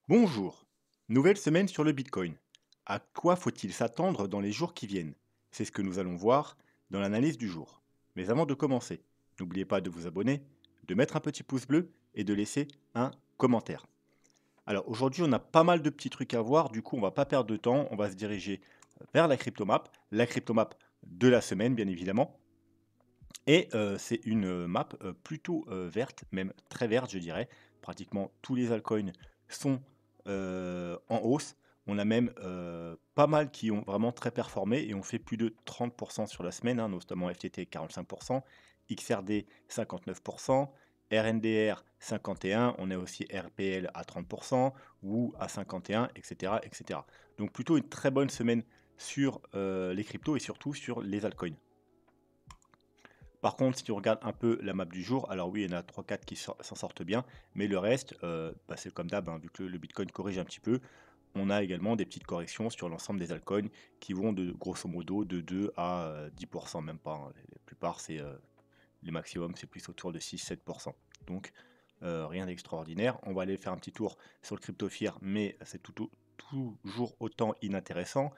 Bonjour. Nouvelle semaine sur le Bitcoin. À quoi faut-il s'attendre dans les jours qui viennent? C'est ce que nous allons voir dans l'analyse du jour. Mais avant de commencer, n'oubliez pas de vous abonner, de mettre un petit pouce bleu et de laisser un commentaire. Alors aujourd'hui, on a pas mal de petits trucs à voir, du coup, on va pas perdre de temps, on va se diriger vers la cryptomap de la semaine, bien évidemment. Et c'est une map plutôt verte, même très verte, je dirais. Pratiquement tous les altcoins sont en hausse. On a même pas mal qui ont vraiment très performé et ont fait plus de 30% sur la semaine, hein, notamment FTT 45%, XRD 59%, RNDR 51%, on a aussi RPL à 30%, ou à 51%, etc., etc. Donc plutôt une très bonne semaine sur les cryptos et surtout sur les altcoins. Par contre, si tu regardes un peu la map du jour, alors oui, il y en a trois quatre qui s'en sortent bien, mais le reste, bah, c'est comme d'hab, hein, vu que le Bitcoin corrige un petit peu, on a également des petites corrections sur l'ensemble des altcoins qui vont de grosso modo de 2 à 10%, même pas, hein. La plupart, c'est les maximums, c'est plus autour de 6-7%. Donc, rien d'extraordinaire. On va aller faire un petit tour sur le CryptoFear, mais c'est toujours autant inintéressant.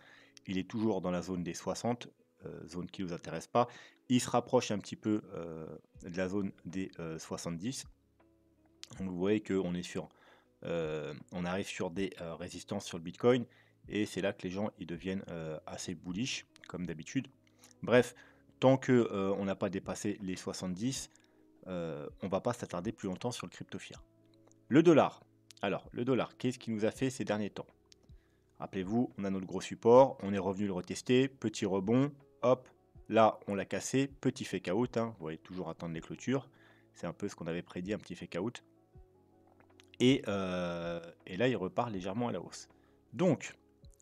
Il est toujours dans la zone des 60, zone qui ne nous intéresse pas. Il se rapproche un petit peu de la zone des 70. Donc vous voyez qu'on est sur, on arrive sur des résistances sur le Bitcoin et c'est là que les gens ils deviennent assez bullish comme d'habitude. Bref, tant que on n'a pas dépassé les 70, on va pas s'attarder plus longtemps sur le CryptoFear. Le dollar. Alors, le dollar, qu'est-ce qu'il nous a fait ces derniers temps? Rappelez-vous, on a notre gros support, on est revenu le retester, petit rebond, hop, là on l'a cassé, petit fake out, hein, vous voyez toujours attendre les clôtures, c'est un peu ce qu'on avait prédit, un petit fake out, et là il repart légèrement à la hausse. Donc,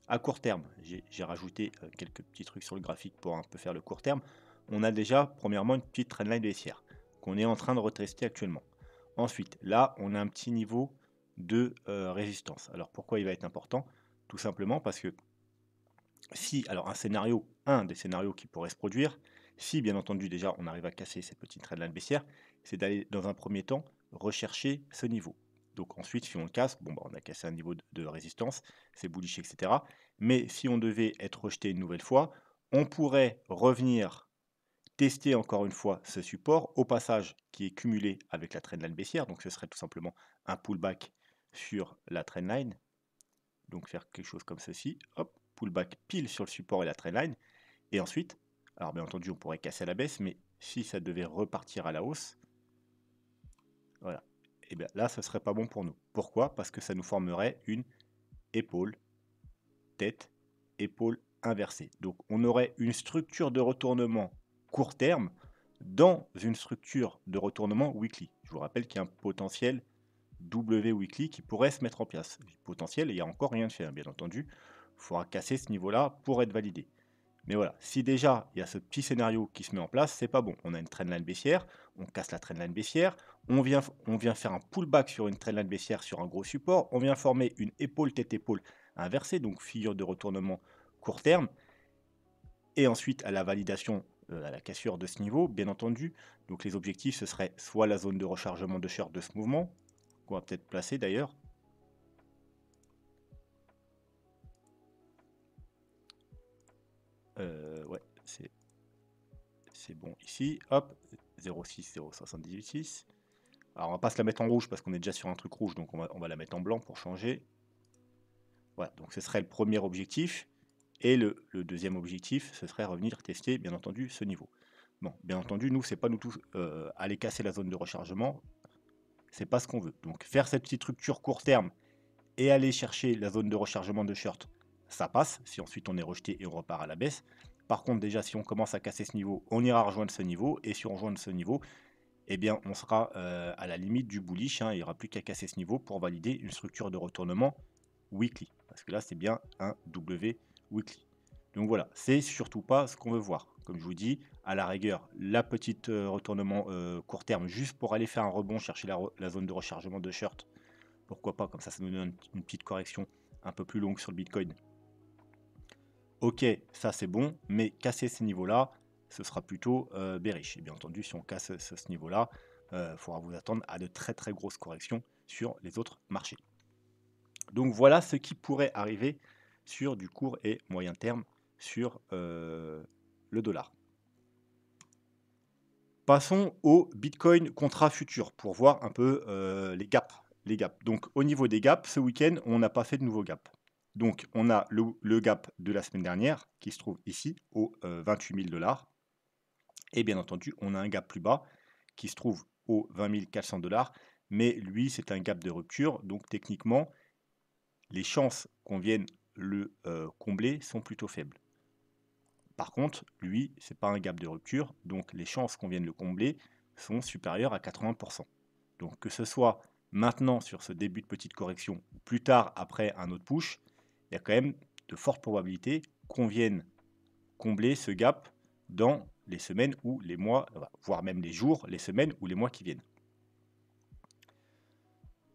à court terme, j'ai rajouté quelques petits trucs sur le graphique pour un peu faire le court terme, on a déjà premièrement une petite trendline baissière qu'on est en train de retester actuellement. Ensuite, là on a un petit niveau de résistance. Alors pourquoi il va être important? Tout simplement parce que si, alors un des scénarios qui pourrait se produire, si bien entendu déjà on arrive à casser cette petite trendline baissière, c'est d'aller dans un premier temps rechercher ce niveau. Donc ensuite, si on le casse, bon bah on a cassé un niveau de résistance, c'est bullish, etc. Mais si on devait être rejeté une nouvelle fois, on pourrait revenir tester encore une fois ce support, au passage qui est cumulé avec la trendline baissière, donc ce serait tout simplement un pullback sur la trendline, donc faire quelque chose comme ceci, hop, pullback pile sur le support et la trendline, et ensuite, alors bien entendu on pourrait casser à la baisse, mais si ça devait repartir à la hausse, voilà, et bien là ce serait pas bon pour nous. Pourquoi? Parce que ça nous formerait une épaule, tête, épaule inversée. Donc on aurait une structure de retournement court terme dans une structure de retournement weekly. Je vous rappelle qu'il y a un potentiel W weekly qui pourrait se mettre en place. Potentiel, il n'y a encore rien de fait, hein, bien entendu. Il faudra casser ce niveau-là pour être validé. Mais voilà, si déjà il y a ce petit scénario qui se met en place, c'est pas bon. On a une trendline baissière, on casse la trendline baissière, on vient faire un pullback sur une trendline baissière sur un gros support, on vient former une épaule tête-épaule inversée, donc figure de retournement court terme, et ensuite à la validation, à la cassure de ce niveau, bien entendu. Donc les objectifs, ce serait soit la zone de rechargement de short de ce mouvement, qu'on va peut-être placer d'ailleurs. Ouais, c'est bon ici. Hop, 0,6, 0,78,6. Alors on va pas se la mettre en rouge parce qu'on est déjà sur un truc rouge, donc on va la mettre en blanc pour changer. Voilà, donc ce serait le premier objectif. Et le deuxième objectif, ce serait revenir tester, bien entendu, ce niveau. Bon, bien entendu, nous, c'est pas nous tous aller casser la zone de rechargement, c'est pas ce qu'on veut. Donc faire cette petite rupture court terme et aller chercher la zone de rechargement de short, ça passe, si ensuite on est rejeté et on repart à la baisse. Par contre, déjà, si on commence à casser ce niveau, on ira rejoindre ce niveau, et si on rejoint ce niveau, eh bien, on sera à la limite du bullish, hein, il n'y aura plus qu'à casser ce niveau pour valider une structure de retournement weekly. Parce que là, c'est bien un W weekly. Donc voilà, c'est surtout pas ce qu'on veut voir. Comme je vous dis, à la rigueur, la petite retournement court terme, juste pour aller faire un rebond, chercher la zone de rechargement de short. Pourquoi pas, comme ça nous donne une petite correction un peu plus longue sur le Bitcoin. Ok, ça c'est bon, mais casser ces niveaux-là, ce sera plutôt bearish. Et bien entendu, si on casse ce niveau-là, il faudra vous attendre à de très très grosses corrections sur les autres marchés. Donc voilà ce qui pourrait arriver sur du court et moyen terme sur le dollar. Passons au Bitcoin contrat futur pour voir un peu les gaps. Les gaps. Donc au niveau des gaps, ce week-end, on n'a pas fait de nouveau gap. Donc on a le gap de la semaine dernière qui se trouve ici au 28 000 $. Et bien entendu, on a un gap plus bas qui se trouve au 20 400 $. Mais lui, c'est un gap de rupture. Donc techniquement, les chances qu'on vienne le combler sont plutôt faibles. Par contre, lui, c'est pas un gap de rupture, donc les chances qu'on vienne le combler sont supérieures à 80%. Donc que ce soit maintenant sur ce début de petite correction ou plus tard après un autre push, il y a quand même de fortes probabilités qu'on vienne combler ce gap dans les semaines ou les mois, voire même les jours, les semaines ou les mois qui viennent.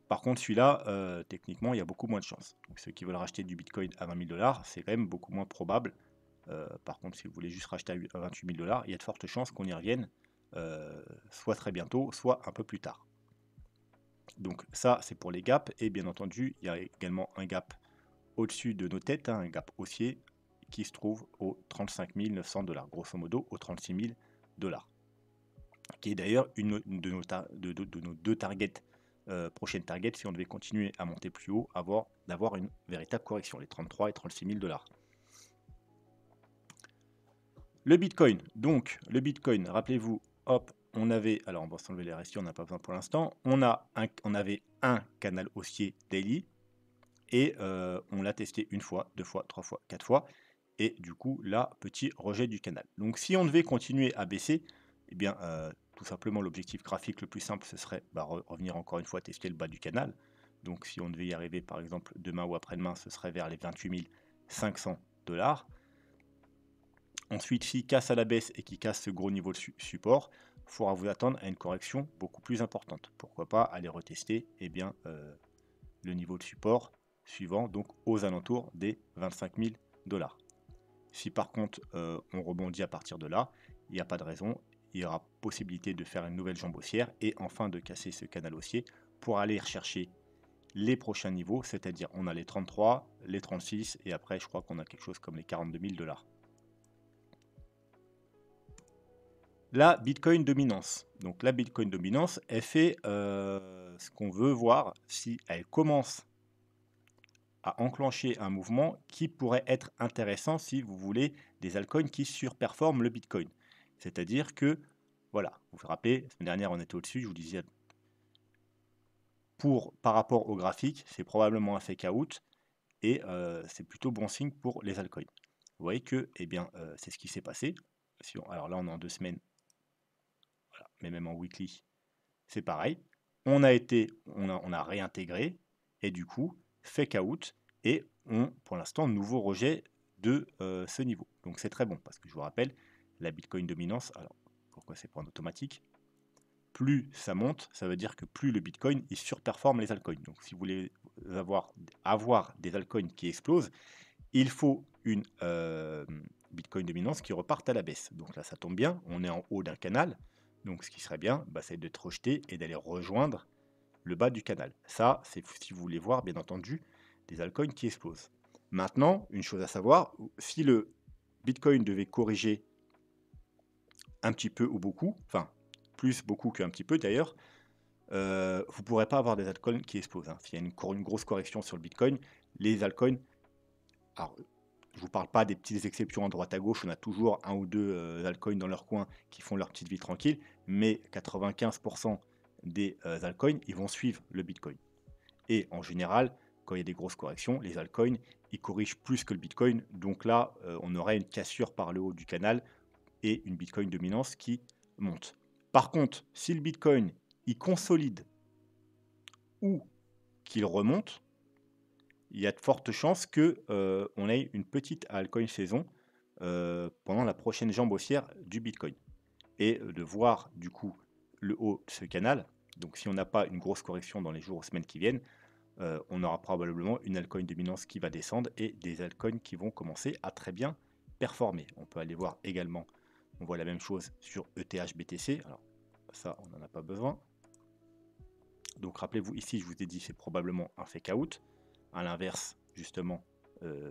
Par contre, celui-là, techniquement, il y a beaucoup moins de chances. Donc, ceux qui veulent racheter du Bitcoin à 20 000 $, c'est quand même beaucoup moins probable. Par contre, si vous voulez juste racheter à 28 000 $, il y a de fortes chances qu'on y revienne, soit très bientôt, soit un peu plus tard. Donc ça, c'est pour les gaps. Et bien entendu, il y a également un gap au-dessus de nos têtes, un gap haussier, qui se trouve aux 35 900 $, grosso modo aux 36 000 $, qui est d'ailleurs une de nos deux targets, prochaines targets, si on devait continuer à monter plus haut, d'avoir une véritable correction, les 33 et 36 000 $. Le Bitcoin, donc le Bitcoin, rappelez-vous, hop, on avait, alors on va s'enlever les restios, on n'a pas besoin pour l'instant, on avait un canal haussier daily, et on l'a testé une fois, deux fois, trois fois, quatre fois, et du coup là, petit rejet du canal. Donc si on devait continuer à baisser, eh bien tout simplement l'objectif graphique le plus simple, ce serait revenir encore une fois tester le bas du canal. Donc si on devait y arriver par exemple demain ou après-demain, ce serait vers les 28 500 $. Ensuite, s'il casse à la baisse et qu'il casse ce gros niveau de support, il faudra vous attendre à une correction beaucoup plus importante. Pourquoi pas aller retester le niveau de support suivant, donc aux alentours des 25 000 $. Si par contre on rebondit à partir de là, il n'y a pas de raison, il y aura possibilité de faire une nouvelle jambe haussière et enfin de casser ce canal haussier pour aller rechercher les prochains niveaux, c'est-à-dire on a les 33, les 36 et après je crois qu'on a quelque chose comme les 42 000 $. La Bitcoin dominance. Donc la Bitcoin dominance, elle fait ce qu'on veut voir si elle commence à enclencher un mouvement qui pourrait être intéressant si vous voulez des altcoins qui surperforment le Bitcoin. C'est-à-dire que, voilà, vous vous rappelez, la semaine dernière on était au-dessus, je vous disais, par rapport au graphique, c'est probablement un fake out et c'est plutôt bon signe pour les altcoins. Vous voyez que, eh bien, c'est ce qui s'est passé. Alors là on est en 2 semaines, voilà, mais même en weekly, c'est pareil. On a réintégré et du coup, fake out et pour l'instant, nouveau rejet de ce niveau. Donc c'est très bon parce que je vous rappelle, la Bitcoin dominance, alors pourquoi c'est pas en automatique? Plus ça monte, ça veut dire que plus le Bitcoin il surperforme les altcoins. Donc si vous voulez avoir des altcoins qui explosent, il faut une Bitcoin dominance qui reparte à la baisse. Donc là, ça tombe bien, on est en haut d'un canal. Donc ce qui serait bien, c'est d'être rejeté et d'aller rejoindre le bas du canal. Ça, c'est si vous voulez voir, bien entendu, des altcoins qui explosent. Maintenant, une chose à savoir, si le Bitcoin devait corriger un petit peu ou beaucoup, enfin, plus beaucoup qu'un petit peu d'ailleurs, vous ne pourrez pas avoir des altcoins qui explosent. Hein. S'il y a une grosse correction sur le Bitcoin, les altcoins, alors, je ne vous parle pas des petites exceptions à droite à gauche, on a toujours un ou deux altcoins dans leur coin qui font leur petite vie tranquille, mais 95% des altcoins, ils vont suivre le Bitcoin. Et en général, quand il y a des grosses corrections, les altcoins, ils corrigent plus que le Bitcoin, donc là, on aurait une cassure par le haut du canal et une Bitcoin dominance qui monte. Par contre, si le Bitcoin, il consolide ou qu'il remonte, il y a de fortes chances qu'on ait une petite altcoin saison pendant la prochaine jambe haussière du Bitcoin. Et de voir du coup le haut de ce canal. Donc si on n'a pas une grosse correction dans les jours ou semaines qui viennent, on aura probablement une altcoin dominance qui va descendre et des altcoins qui vont commencer à très bien performer. On peut aller voir également, on voit la même chose sur ETH BTC. Alors ça, on n'en a pas besoin. Donc rappelez-vous, ici, je vous ai dit, c'est probablement un fake out. à l'inverse, justement,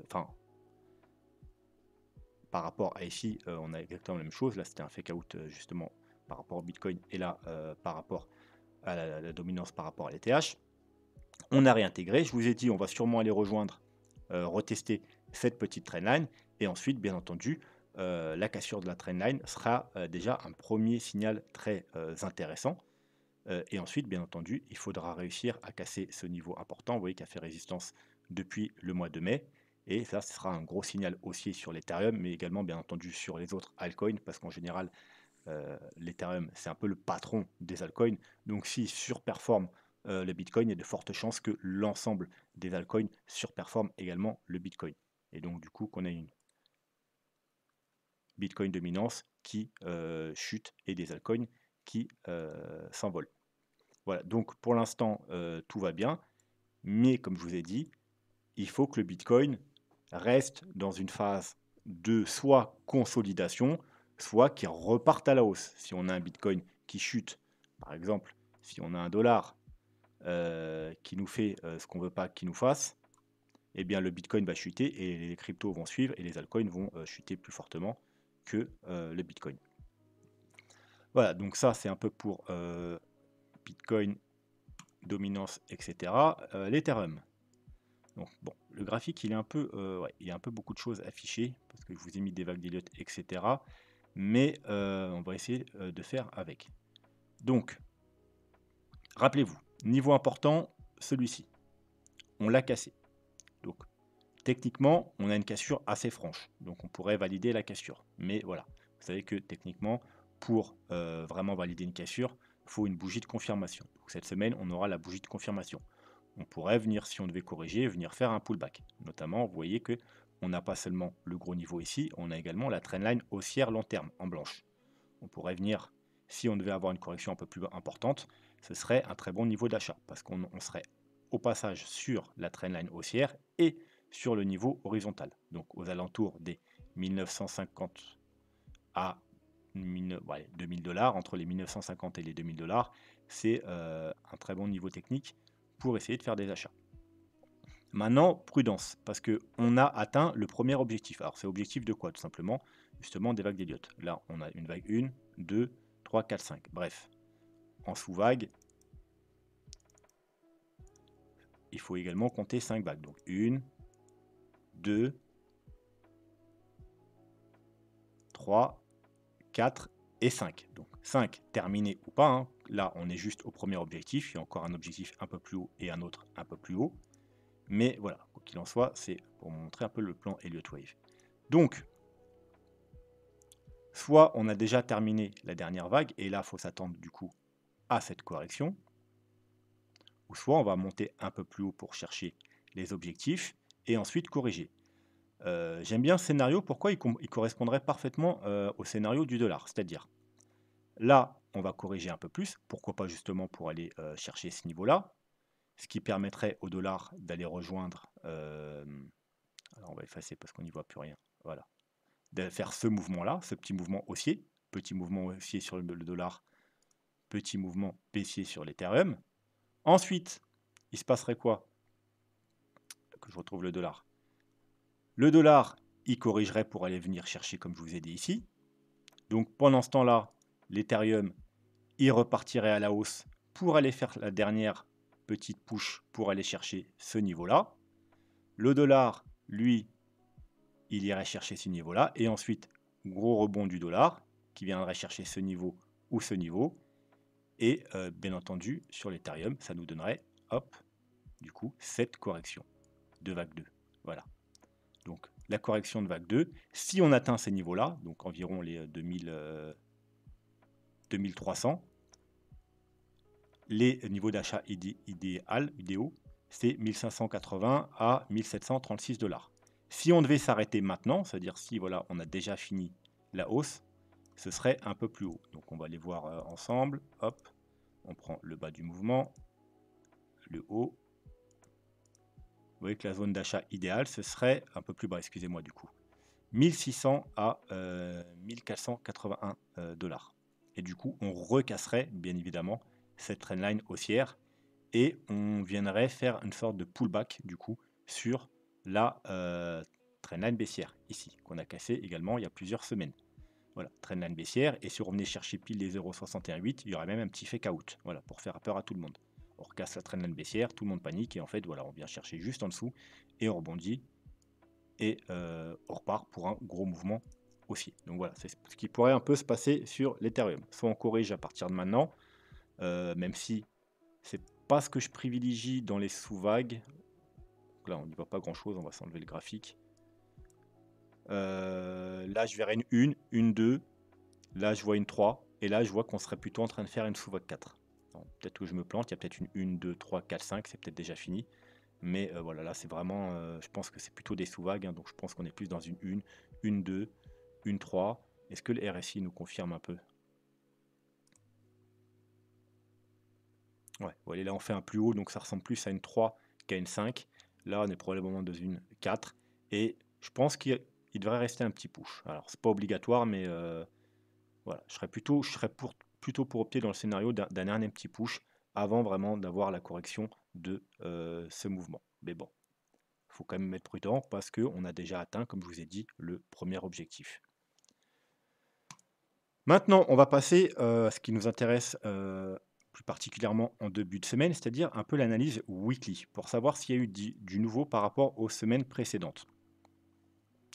enfin, par rapport à ici, on a exactement la même chose. Là, c'était un fake out, justement, par rapport au Bitcoin, et là, par rapport à la dominance par rapport à l'ETH. On a réintégré. Je vous ai dit, on va sûrement aller rejoindre, retester cette petite trendline. Et ensuite, bien entendu, la cassure de la trendline sera déjà un premier signal très intéressant. Et ensuite, bien entendu, il faudra réussir à casser ce niveau important. Vous voyez qu'il a fait résistance depuis le mois de mai. Et ça, ce sera un gros signal haussier sur l'Ethereum, mais également, bien entendu, sur les autres altcoins, parce qu'en général, l'Ethereum, c'est un peu le patron des altcoins. Donc, s'il surperforme le Bitcoin, il y a de fortes chances que l'ensemble des altcoins surperforme également le Bitcoin. Et donc, du coup, qu'on ait une Bitcoin dominance qui chute et des altcoins qui s'envolent. Voilà, donc pour l'instant, tout va bien. Mais comme je vous ai dit, il faut que le Bitcoin reste dans une phase de soit consolidation, soit qui reparte à la hausse. Si on a un Bitcoin qui chute, par exemple, si on a un dollar qui nous fait ce qu'on ne veut pas qu'il nous fasse, eh bien le Bitcoin va chuter et les cryptos vont suivre et les altcoins vont chuter plus fortement que le Bitcoin. Voilà, donc ça c'est un peu pour Bitcoin, dominance, etc. L'Ethereum. Donc bon, le graphique, il est un peu, ouais, il y a un peu beaucoup de choses affichées parce que je vous ai mis des vagues d'Elliott, etc. Mais on va essayer de faire avec. Donc, rappelez-vous, niveau important, celui-ci, on l'a cassé. Donc, techniquement, on a une cassure assez franche. Donc, on pourrait valider la cassure. Mais voilà, vous savez que techniquement, pour vraiment valider une cassure, il faut une bougie de confirmation. Donc, cette semaine, on aura la bougie de confirmation. On pourrait venir, si on devait corriger, venir faire un pullback. Notamment, vous voyez que on n'a pas seulement le gros niveau ici, on a également la trendline haussière long terme en blanche. On pourrait venir, si on devait avoir une correction un peu plus importante, ce serait un très bon niveau d'achat parce qu'on serait au passage sur la trendline haussière et sur le niveau horizontal. Donc aux alentours des 1950 à 2000 $, entre les 1950 et les 2000 $, c'est un très bon niveau technique pour essayer de faire des achats. Maintenant, prudence, parce qu'on a atteint le premier objectif. Alors, c'est objectif de quoi? Tout simplement, justement, des vagues d'Elliott. Là, on a une vague 1, 2, 3, 4, 5. Bref, en sous-vague, il faut également compter 5 vagues. Donc, 1, 2, 3, 4 et 5. Donc, 5 terminés ou pas. Hein. Là, on est juste au premier objectif. Il y a encore un objectif un peu plus haut et un autre un peu plus haut. Mais voilà, quoi qu'il en soit, c'est pour montrer un peu le plan Elliott Wave. Donc, soit on a déjà terminé la dernière vague, et là, il faut s'attendre du coup à cette correction, ou soit on va monter un peu plus haut pour chercher les objectifs, et ensuite corriger. J'aime bien ce scénario, pourquoi il correspondrait parfaitement au scénario du dollar, c'est-à-dire, là, on va corriger un peu plus, pourquoi pas justement pour aller chercher ce niveau-là, ce qui permettrait au dollar d'aller rejoindre, alors on va effacer parce qu'on n'y voit plus rien, voilà, de faire ce mouvement-là, ce petit mouvement haussier sur le dollar, petit mouvement baissier sur l'Ethereum. Ensuite, il se passerait quoi? Que je retrouve le dollar. Le dollar, il corrigerait pour aller venir chercher, comme je vous ai dit ici. Donc pendant ce temps-là, l'Ethereum, il repartirait à la hausse pour aller faire la dernière petite push pour aller chercher ce niveau-là. Le dollar, lui, il irait chercher ce niveau-là. Et ensuite, gros rebond du dollar qui viendrait chercher ce niveau ou ce niveau. Et bien entendu, sur l'Ethereum, ça nous donnerait, hop, du coup, cette correction de vague 2. Voilà. Donc, la correction de vague 2, si on atteint ces niveaux-là, donc environ les 2300, les niveaux d'achat idéaux, c'est 1580 à 1736 $. Si on devait s'arrêter maintenant, c'est-à-dire si voilà, on a déjà fini la hausse, ce serait un peu plus haut. Donc on va les voir ensemble. Hop, on prend le bas du mouvement, le haut. Vous voyez que la zone d'achat idéale, ce serait un peu plus bas, excusez-moi du coup. 1600 à 1481 $. Et du coup, on recasserait bien évidemment cette trendline haussière et on viendrait faire une sorte de pullback du coup sur la trendline baissière, ici, qu'on a cassé également il y a plusieurs semaines. Voilà, trendline baissière, et si on revenait chercher pile les 0,61,8, il y aurait même un petit fake out, voilà, pour faire peur à tout le monde. On recasse la trendline baissière, tout le monde panique, et en fait, voilà, on vient chercher juste en dessous, et on rebondit, et on repart pour un gros mouvement aussi. Donc voilà, c'est ce qui pourrait un peu se passer sur l'Ethereum. Soit on corrige à partir de maintenant, même si c'est pas ce que je privilégie dans les sous-vagues. Là, on n'y voit pas grand-chose, on va s'enlever le graphique. Là, je verrai une 1, une 2. Là, je vois une 3. Et là, je vois qu'on serait plutôt en train de faire une sous-vague 4. Peut-être que je me plante, il y a peut-être une 1, 2, 3, 4, 5, c'est peut-être déjà fini. Mais voilà, là, c'est vraiment, je pense que c'est plutôt des sous-vagues, hein, donc je pense qu'on est plus dans une 1, une 2, une 3. Est-ce que le RSI nous confirme un peu? Ouais, vous voyez, là, on fait un plus haut, donc ça ressemble plus à une 3 qu'à une 5. Là, on est probablement dans une 4. Et je pense qu'il devrait rester un petit push. Alors, c'est pas obligatoire, mais voilà, je serais plutôt pour opter dans le scénario d'un dernier petit push avant vraiment d'avoir la correction de ce mouvement. Mais bon, il faut quand même être prudent parce qu'on a déjà atteint, comme je vous ai dit, le premier objectif. Maintenant, on va passer à ce qui nous intéresse plus particulièrement en début de semaine, c'est-à-dire un peu l'analyse weekly, pour savoir s'il y a eu du nouveau par rapport aux semaines précédentes.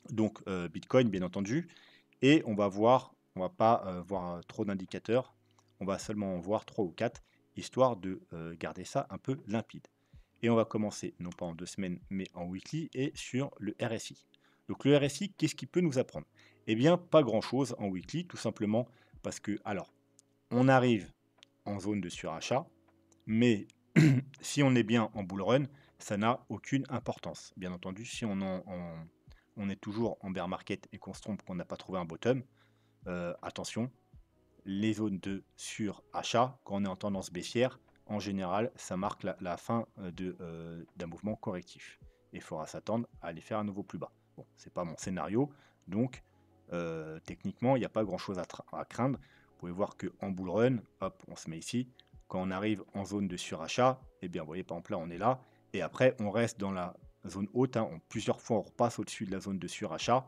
Donc Bitcoin, bien entendu, et on va pas voir trop d'indicateurs, on va seulement en voir 3 ou 4, histoire de garder ça un peu limpide. Et on va commencer, non pas en 2 semaines, mais en weekly, et sur le RSI. Donc le RSI, qu'est-ce qu'il peut nous apprendre? Eh bien, pas grand-chose en weekly, tout simplement parce que, alors, on arrive en zone de surachat, mais si on est bien en bull run, ça n'a aucune importance. Bien entendu, si on est toujours en bear market et qu'on se trompe qu'on n'a pas trouvé un bottom, attention, les zones de surachat, quand on est en tendance baissière, en général, ça marque la fin d'un mouvement correctif. Et il faudra s'attendre à aller faire un nouveau plus bas. Bon, c'est pas mon scénario, donc techniquement, il n'y a pas grand-chose à craindre. Vous pouvez voir qu'en bull run, hop, on se met ici. Quand on arrive en zone de surachat, eh bien, vous voyez, par exemple, là, on est là. Et après, on reste dans la zone haute. Hein. Plusieurs fois, on repasse au-dessus de la zone de surachat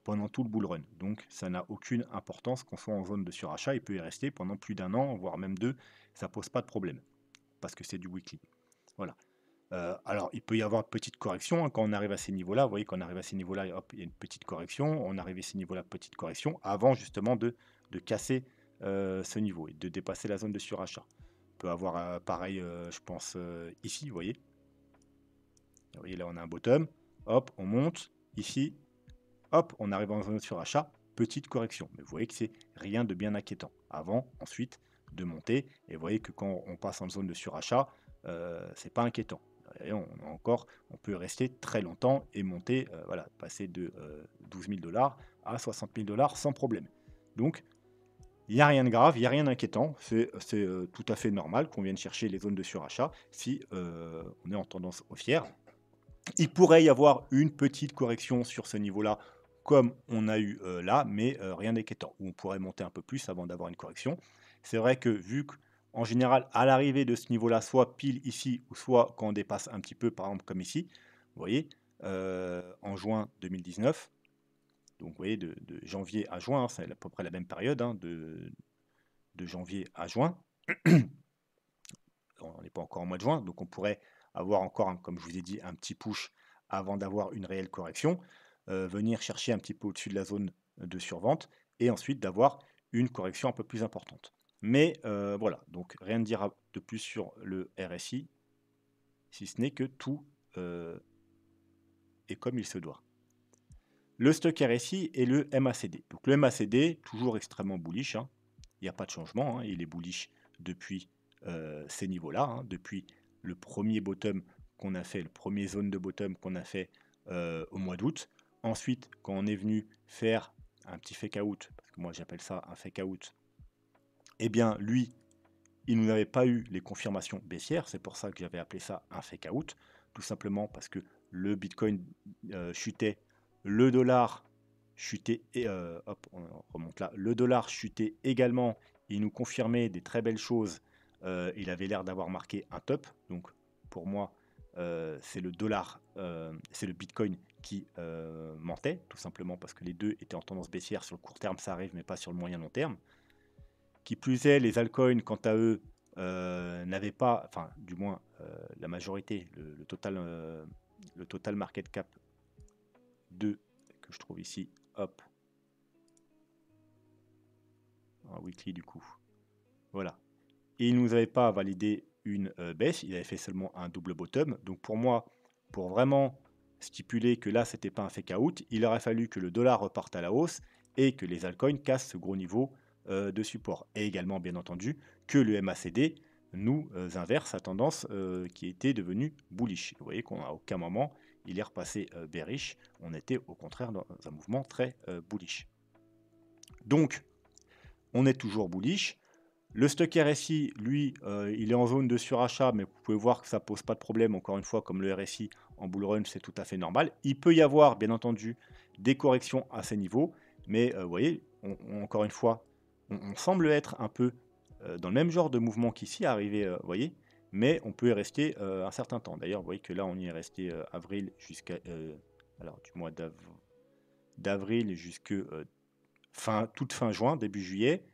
pendant tout le bull run. Donc, ça n'a aucune importance qu'on soit en zone de surachat. Il peut y rester pendant plus d'un an, voire même 2. Ça pose pas de problème parce que c'est du weekly. Voilà. Alors, il peut y avoir une petite correction hein, quand on arrive à ces niveaux-là. Vous voyez, quand on arrive à ces niveaux-là, hop, il y a une petite correction. On arrive à ces niveaux-là, petite correction, avant justement de casser ce niveau et de dépasser la zone de surachat. On peut avoir pareil, je pense, ici, vous voyez. Vous voyez, là, on a un bottom. Hop, on monte. Ici, hop, on arrive en zone de surachat. Petite correction. Mais vous voyez que c'est rien de bien inquiétant. Avant, ensuite, de monter. Et vous voyez que quand on passe en zone de surachat, c'est pas inquiétant. Et on peut rester très longtemps et monter, voilà, passer de 12 000 $ à 60 000 $ sans problème. Donc, il n'y a rien de grave, il n'y a rien d'inquiétant. C'est tout à fait normal qu'on vienne chercher les zones de surachat si on est en tendance haussière. Il pourrait y avoir une petite correction sur ce niveau-là, comme on a eu là, mais rien d'inquiétant. On pourrait monter un peu plus avant d'avoir une correction. C'est vrai que vu qu'en général, à l'arrivée de ce niveau-là, soit pile ici, ou soit quand on dépasse un petit peu, par exemple comme ici, vous voyez, en juin 2019, donc vous voyez, de janvier à juin, hein, c'est à peu près la même période, hein, de janvier à juin. On n'est pas encore en mois de juin, donc on pourrait avoir encore, comme je vous ai dit, un petit push avant d'avoir une réelle correction, venir chercher un petit peu au-dessus de la zone de survente, et ensuite d'avoir une correction un peu plus importante. Mais voilà, donc rien de dire de plus sur le RSI, si ce n'est que tout est comme il se doit. Le stock RSI et le MACD. Donc le MACD, toujours extrêmement bullish, hein. Il n'y a pas de changement, hein. Il est bullish depuis ces niveaux-là, hein. Depuis le premier bottom qu'on a fait, le premier zone de bottom qu'on a fait au mois d'août. Ensuite, quand on est venu faire un petit fake out, parce que moi j'appelle ça un fake out, eh bien lui, il n'avait pas eu les confirmations baissières, c'est pour ça que j'avais appelé ça un fake out, tout simplement parce que le Bitcoin chutait, le dollar chutait, et hop, on remonte là, le dollar chutait également, il nous confirmait des très belles choses, il avait l'air d'avoir marqué un top, donc pour moi, c'est le dollar, c'est le Bitcoin qui mentait, tout simplement parce que les deux étaient en tendance baissière. Sur le court terme, ça arrive, mais pas sur le moyen long terme. Qui plus est, les altcoins, quant à eux, n'avaient pas, enfin, du moins, la majorité, le total market cap que je trouve ici, hop, en weekly du coup. Voilà. Et il ne nous avait pas validé une baisse, il avait fait seulement un double bottom. Donc pour moi, pour vraiment stipuler que là, c'était pas un fake out, il aurait fallu que le dollar reparte à la hausse et que les altcoins cassent ce gros niveau de support. Et également, bien entendu, que le MACD nous inverse sa tendance qui était devenue bullish. Vous voyez qu'à aucun moment, il est repassé bearish. On était au contraire dans un mouvement très bullish. Donc, on est toujours bullish. Le stock RSI, lui, il est en zone de surachat, mais vous pouvez voir que ça ne pose pas de problème. Encore une fois, comme le RSI en bull run, c'est tout à fait normal. Il peut y avoir, bien entendu, des corrections à ces niveaux, mais vous voyez, encore une fois, on semble être un peu dans le même genre de mouvement qu'ici, arrivé, vous voyez, mais on peut y rester un certain temps. D'ailleurs, vous voyez que là, on y est resté avril jusqu'à, alors du mois d'avril jusqu'à toute fin juin, début juillet.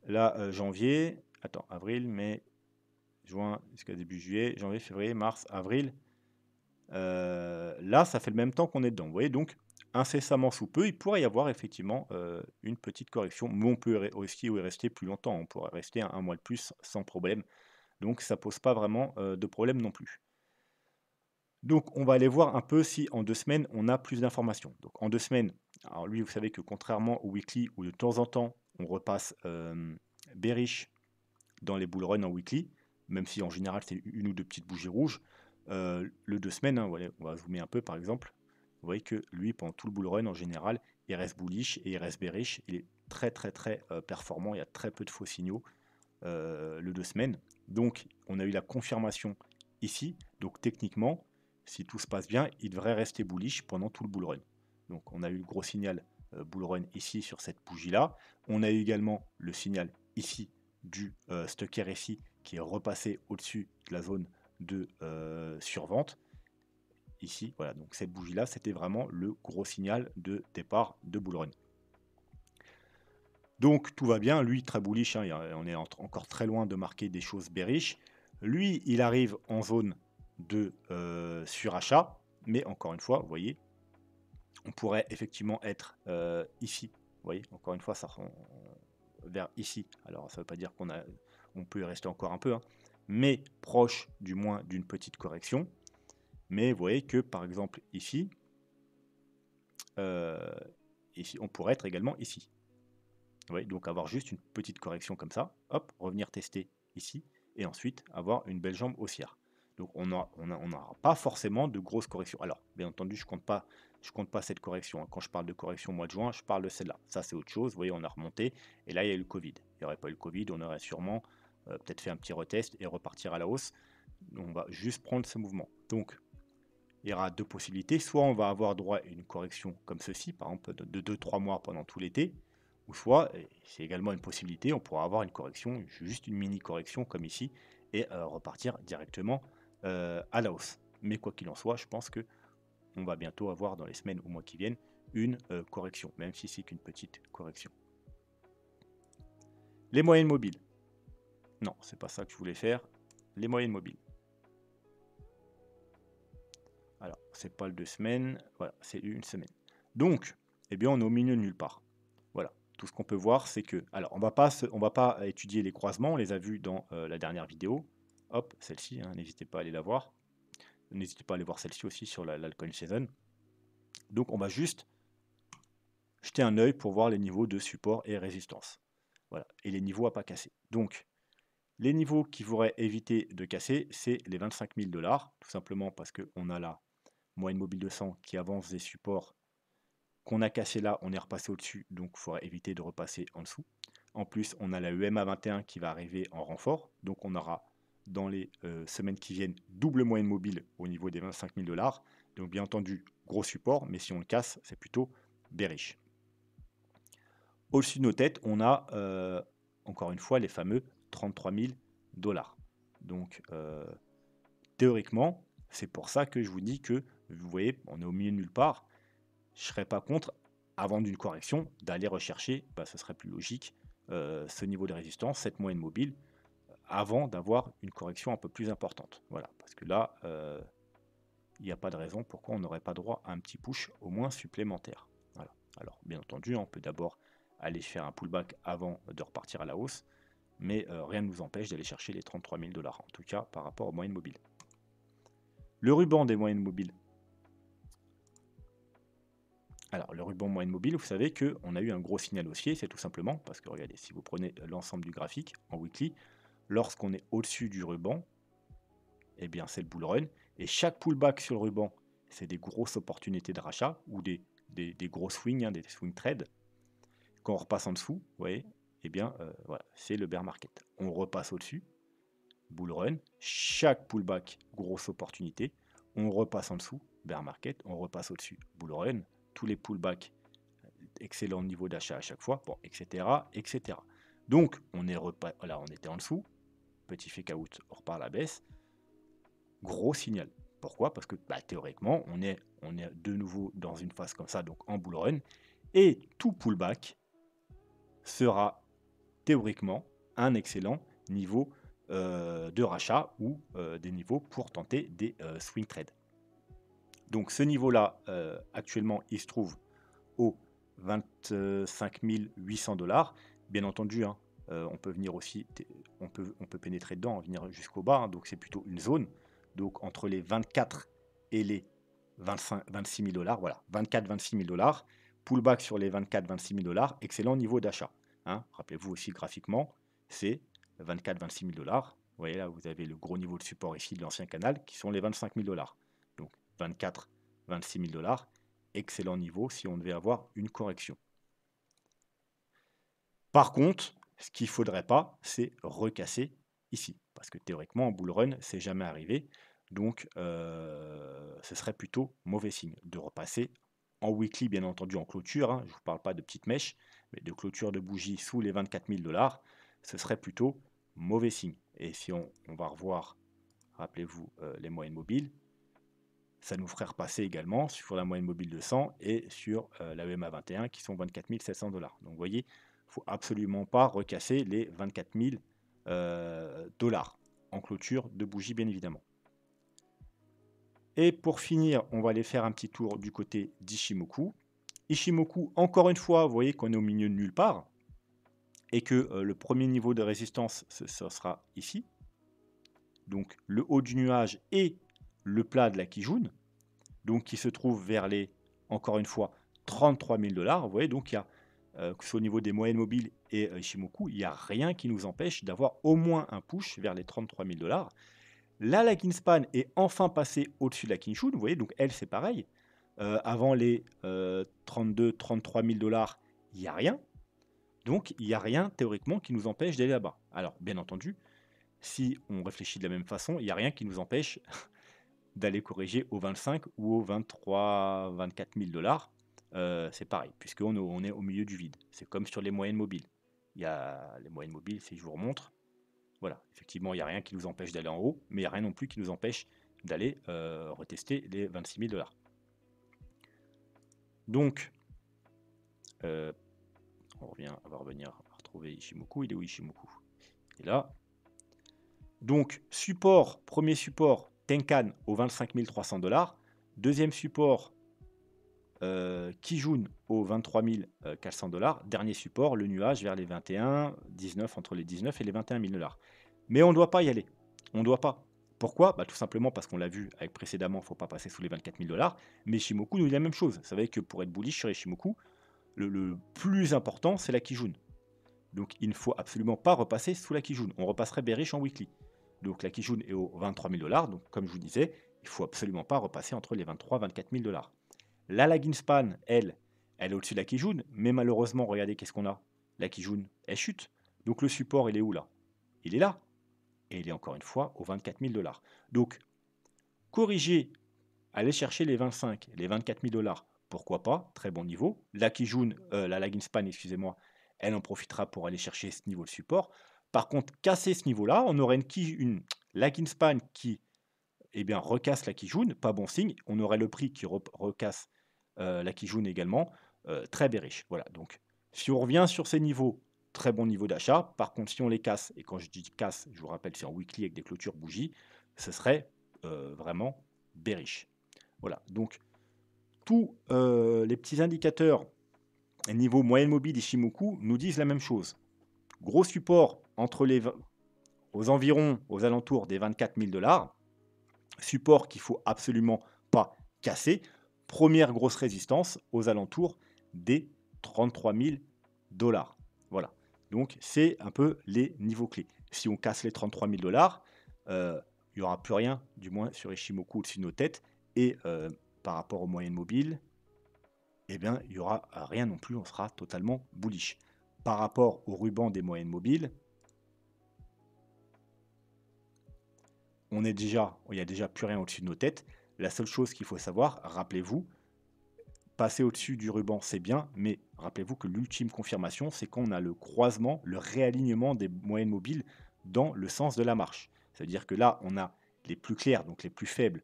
Là, janvier, attends, avril, mai, juin, jusqu'à début juillet, janvier, février, mars, avril. Là, ça fait le même temps qu'on est dedans. Vous voyez, donc, incessamment sous peu, il pourrait y avoir effectivement une petite correction. Mais on peut aussi y rester plus longtemps. On pourrait rester un mois de plus sans problème. Donc, ça pose pas vraiment de problème non plus. Donc, on va aller voir un peu si en 2 semaines, on a plus d'informations. Donc, en 2 semaines, alors lui, vous savez que contrairement au weekly, où de temps en temps, on repasse bearish dans les bull runs en weekly, même si en général, c'est une ou deux petites bougies rouges, le 2 semaines, hein, voilà, on va zoomer un peu par exemple, vous voyez que lui, pendant tout le bull run, en général, il reste bullish et il reste bearish. Il est très, très, très performant. Il y a très peu de faux signaux le 2 semaines. Donc, on a eu la confirmation ici. Donc, techniquement, si tout se passe bien, il devrait rester bullish pendant tout le bull run. Donc, on a eu le gros signal bull run ici sur cette bougie-là. On a eu également le signal ici du stock RSI qui est repassé au-dessus de la zone de survente. Ici, voilà, donc cette bougie-là, c'était vraiment le gros signal de départ de bull run. Donc tout va bien, lui très bullish, hein, on est encore très loin de marquer des choses bearish. Lui, il arrive en zone de surachat, mais encore une fois, vous voyez, on pourrait effectivement être ici. Vous voyez, encore une fois, ça vers ici. Alors ça ne veut pas dire on peut y rester encore un peu, hein, mais proche du moins d'une petite correction. Mais vous voyez que par exemple ici, on pourrait être également ici. Ouais, donc avoir juste une petite correction comme ça, hop, revenir tester ici, et ensuite avoir une belle jambe haussière. Donc on n'aura pas forcément de grosses corrections. Alors, bien entendu, je compte pas cette correction, hein. Quand je parle de correction au mois de juin, je parle de celle-là. Ça, c'est autre chose. Vous voyez, on a remonté, et là, il y a eu le Covid. Il n'y aurait pas eu le Covid, on aurait sûrement peut-être fait un petit retest et repartir à la hausse. Donc, on va juste prendre ce mouvement. Donc, il y aura deux possibilités. Soit on va avoir droit à une correction comme ceci, par exemple de 2-3 mois pendant tout l'été, ou soit, et c'est également une possibilité, on pourra avoir une correction, juste une mini correction comme ici, et repartir directement à la hausse. Mais quoi qu'il en soit, je pense que on va bientôt avoir dans les semaines ou mois qui viennent une correction, même si c'est qu'une petite correction. Les moyennes mobiles. Non, c'est pas ça que je voulais faire. Les moyennes mobiles. Alors, c'est pas le 2 semaines, voilà, c'est une semaine. Donc, eh bien, on est au milieu de nulle part. Voilà, tout ce qu'on peut voir, c'est que, alors, on va pas étudier les croisements, on les a vus dans la dernière vidéo. Hop, celle-ci, hein, n'hésitez pas à aller la voir. N'hésitez pas à aller voir celle-ci aussi sur l'alcoin season. Donc, on va juste jeter un œil pour voir les niveaux de support et résistance. Voilà, et les niveaux à pas casser. Donc, les niveaux qu'il faudrait éviter de casser, c'est les 25 000 $, tout simplement parce qu'on a là moyenne mobile 200 qui avance des supports qu'on a cassé là, on est repassé au-dessus, donc il faudra éviter de repasser en dessous. En plus, on a la EMA 21 qui va arriver en renfort, donc on aura dans les semaines qui viennent double moyenne mobile au niveau des 25 000 $. Donc bien entendu, gros support, mais si on le casse, c'est plutôt bearish. Au-dessus de nos têtes, on a encore une fois les fameux 33 000 $. Donc théoriquement, C'est pour ça que je vous dis que, vous voyez, on est au milieu de nulle part. Je ne serais pas contre, avant d'une correction, d'aller rechercher, ce serait plus logique, ce niveau de résistance, cette moyenne mobile, avant d'avoir une correction un peu plus importante. Voilà, parce que là, il n'y a pas de raison pourquoi on n'aurait pas droit à un petit push au moins supplémentaire. Voilà. Alors, bien entendu, on peut d'abord aller faire un pullback avant de repartir à la hausse, mais rien ne nous empêche d'aller chercher les 33 000 $, en tout cas par rapport aux moyennes mobiles. Le ruban des moyennes mobiles. Alors, le ruban moyenne mobile, vous savez qu'on a eu un gros signal haussier, c'est tout simplement parce que, regardez, si vous prenez l'ensemble du graphique en weekly, lorsqu'on est au-dessus du ruban, eh bien, c'est le bull run. Et chaque pullback sur le ruban, c'est des grosses opportunités de rachat ou des gros swings, des swing trades. Quand on repasse en dessous, vous voyez, eh bien, voilà, c'est le bear market. On repasse au-dessus, bull run. Chaque pullback, grosse opportunité. On repasse en dessous, bear market. On repasse au-dessus, bull run. Tous les pullbacks, excellent niveau d'achat à chaque fois, bon, etc., etc. Donc, là, on était en dessous. Petit fake out, on repart à la baisse. Gros signal. Pourquoi? Parce que théoriquement, on est de nouveau dans une phase comme ça, donc en bull run, et tout pullback sera théoriquement un excellent niveau de rachat ou des niveaux pour tenter des swing trades. Donc ce niveau-là, actuellement, il se trouve aux 25 800 $. Bien entendu, hein, on peut venir aussi, on peut pénétrer dedans, venir jusqu'au bas, hein, donc c'est plutôt une zone. Donc entre les 24 et les 26 000 $, voilà, 24-26 000 $, pullback sur les 24-26 000 $, excellent niveau d'achat. Hein. Rappelez-vous aussi graphiquement, c'est 24-26 000 $. Vous voyez là, vous avez le gros niveau de support ici de l'ancien canal qui sont les 25 000 $. Donc 24-26 000 $, excellent niveau si on devait avoir une correction. Par contre, ce qu'il ne faudrait pas, c'est recasser ici. Parce que théoriquement, en bull run, c'est jamais arrivé. Donc, ce serait plutôt mauvais signe de repasser en weekly, bien entendu, en clôture. Hein, je ne vous parle pas de petites mèches, mais de clôture de bougie sous les 24 000 $. Ce serait plutôt mauvais signe. Et si on va revoir, rappelez-vous, les moyennes mobiles, ça nous ferait repasser également sur la moyenne mobile de 100 et sur la EMA 21 qui sont 24 700 $. Donc vous voyez, il ne faut absolument pas recasser les 24 000 $ en clôture de bougie, bien évidemment. Et pour finir, on va aller faire un petit tour du côté d'Ishimoku. Ishimoku, encore une fois, vous voyez qu'on est au milieu de nulle part et que le premier niveau de résistance, ce sera ici. Donc le haut du nuage et le plat de la Kijun, donc qui se trouve vers les, encore une fois, 33 000 $. Vous voyez, donc il y a, que ce soit au niveau des moyennes mobiles et Ishimoku, il n'y a rien qui nous empêche d'avoir au moins un push vers les 33 000 $. Là, la Kingspan est enfin passée au-dessus de la Kingshoon, vous voyez, donc elle, c'est pareil. Avant les 32-33 000 $, il n'y a rien. Donc, il n'y a rien, théoriquement, qui nous empêche d'aller là-bas. Alors, bien entendu, si on réfléchit de la même façon, il n'y a rien qui nous empêche d'aller corriger au 25 ou au 23-24 000 $. C'est pareil, puisqu'on est au milieu du vide. C'est comme sur les moyennes mobiles. Il y a les moyennes mobiles, si je vous remontre. Voilà, effectivement, il n'y a rien qui nous empêche d'aller en haut, mais il n'y a rien non plus qui nous empêche d'aller retester les 26 000 $. Donc, on va revenir à retrouver Ishimoku. Il est où Ishimoku? Il est là. Donc, support, premier support, Tenkan au 25 300 $. Deuxième support, Kijun au 23 400 $. Dernier support, le nuage vers les 21, 19, entre les 19 et les 21 000 $. Mais on ne doit pas y aller. On ne doit pas. Pourquoi? Tout simplement parce qu'on l'a vu avec précédemment, il ne faut pas passer sous les 24 000 $. Mais Ishimoku nous dit la même chose. Vous savez que pour être bullish sur Ishimoku, le plus important, c'est la Kijun. Donc il ne faut absolument pas repasser sous la Kijun. On repasserait bearish en weekly. Donc la Kijun est aux 23 000 $. Donc comme je vous disais, il ne faut absolument pas repasser entre les 23 et 24 000 $. La lagging span, elle est au-dessus de la Kijun. Mais malheureusement, regardez qu'est-ce qu'on a. La Kijun, elle chute. Donc le support, il est où là? Il est là. Et il est encore une fois aux 24 000 $. Donc corriger, aller chercher les 25, les 24 000 $, pourquoi pas, très bon niveau. La Kijun, la lagging span, excusez-moi, elle en profitera pour aller chercher ce niveau de support. Par contre, casser ce niveau-là, on aurait une lagging span qui eh bien, recasse la Kijun, pas bon signe. On aurait le prix qui recasse la Kijun également, très bearish. Voilà, donc si on revient sur ces niveaux, très bon niveau d'achat. Par contre, si on les casse, et quand je dis casse, je vous rappelle, c'est en weekly avec des clôtures bougies, ce serait vraiment bearish. Voilà, donc tous les petits indicateurs niveau moyenne mobile Ishimoku nous disent la même chose. Gros support aux environs, aux alentours des 24 000 $. Support qu'il faut absolument pas casser. Première grosse résistance aux alentours des 33 000 $. Voilà. Donc, c'est un peu les niveaux clés. Si on casse les 33 000 $, il n'y aura plus rien, du moins sur Ishimoku au-dessus de nos têtes. Et par rapport aux moyennes mobiles, eh bien, il n'y aura rien non plus, on sera totalement bullish. Par rapport au ruban des moyennes mobiles, il n'y a déjà plus rien au-dessus de nos têtes. La seule chose qu'il faut savoir, rappelez-vous, passer au-dessus du ruban, c'est bien, mais rappelez-vous que l'ultime confirmation, c'est quand on a le croisement, le réalignement des moyennes mobiles dans le sens de la marche. C'est-à-dire que là, on a les plus clairs, donc les plus faibles,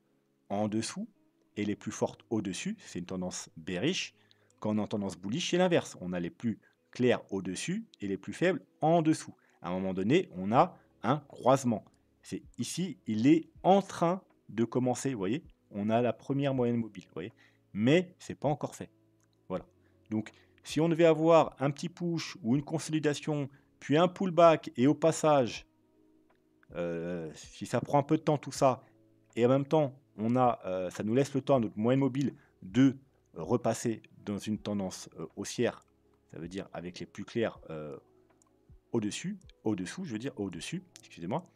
en dessous, et les plus fortes au-dessus. C'est une tendance bearish. Quand on est en tendance bullish, c'est l'inverse. On a les plus clairs au-dessus et les plus faibles en dessous. À un moment donné, on a un croisement. C'est ici, il est en train de commencer, vous voyez. On a la première moyenne mobile, vous voyez. Mais c'est pas encore fait. Voilà. Donc, si on devait avoir un petit push ou une consolidation, puis un pullback, et au passage, si ça prend un peu de temps tout ça, et en même temps, ça nous laisse le temps à notre moyenne mobile de repasser dans une tendance haussière, ça veut dire avec les plus clairs au-dessous, je veux dire au-dessus, excusez-moi,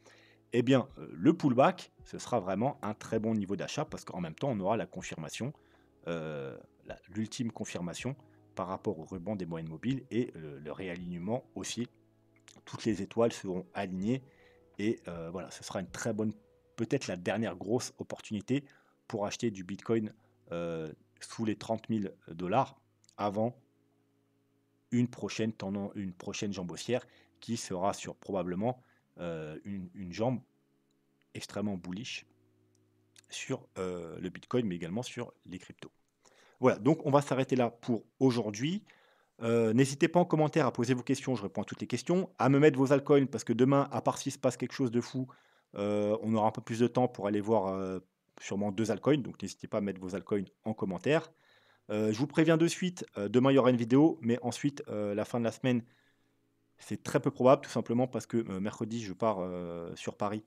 eh bien, le pullback, ce sera vraiment un très bon niveau d'achat parce qu'en même temps, on aura la confirmation, l'ultime confirmation par rapport au rebond des moyennes mobiles et le réalignement aussi. Toutes les étoiles seront alignées et voilà, ce sera une très bonne, peut-être la dernière grosse opportunité pour acheter du Bitcoin sous les 30 000 $ avant une prochaine jambe haussière qui sera sur probablement une jambe extrêmement bullish sur le Bitcoin, mais également sur les cryptos. Voilà, donc on va s'arrêter là pour aujourd'hui. N'hésitez pas en commentaire à poser vos questions, je réponds à toutes les questions, à me mettre vos altcoins, parce que demain, à part s'il se passe quelque chose de fou, on aura un peu plus de temps pour aller voir sûrement 2 altcoins, donc n'hésitez pas à mettre vos altcoins en commentaire. Je vous préviens de suite, demain il y aura une vidéo, mais ensuite, la fin de la semaine, c'est très peu probable, tout simplement parce que mercredi, je pars sur Paris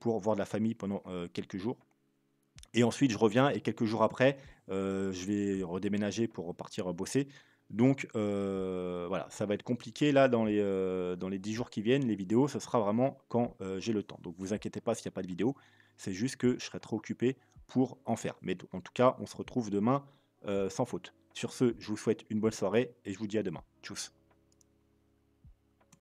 pour voir de la famille pendant quelques jours. Et ensuite, je reviens et quelques jours après, je vais redéménager pour repartir bosser. Donc voilà, ça va être compliqué là dans les 10 jours qui viennent. Les vidéos, ce sera vraiment quand j'ai le temps. Donc vous inquiétez pas s'il n'y a pas de vidéo. C'est juste que je serai trop occupé pour en faire. Mais en tout cas, on se retrouve demain sans faute. Sur ce, je vous souhaite une bonne soirée et je vous dis à demain. Tchuss.